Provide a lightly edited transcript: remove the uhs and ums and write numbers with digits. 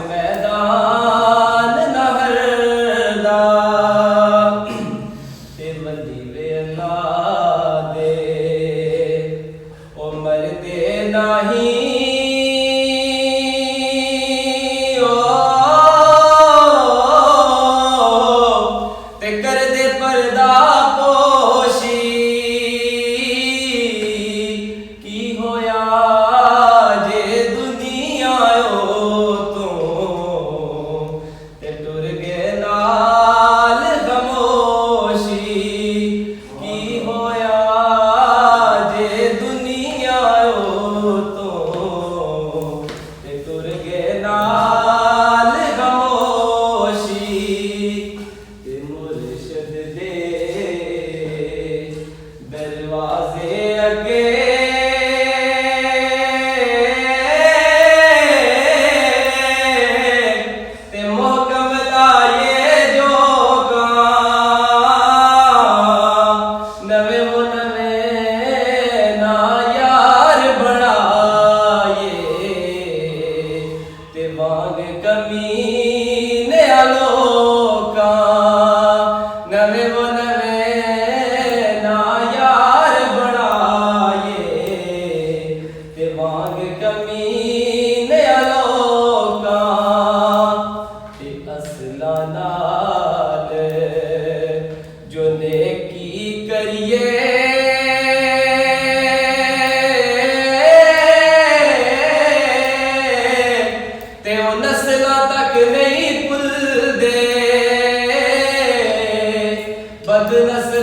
मैदान नहर दा ते वजीरे अल्लाह दे ओ मरदे नहीं ते कर दे पर्दा पोशी की होया जे दुनिया तो ते टुर गए नाल खामोशी की होया जे दुनिया तो ते टुर गए नाल खामोशी ते मुर्शद दे दरवाजे अगे ते मोहकम लाए जो नवे वो नवे ना यार बनाए ते वांग कमीने आलोका नवे वो नवे ना यार बनाए ते वांग कमीने आलोका ते असला नाल जो नेकी करिए ते वो नस्ला तक नहीं भुलदे बद नस्ल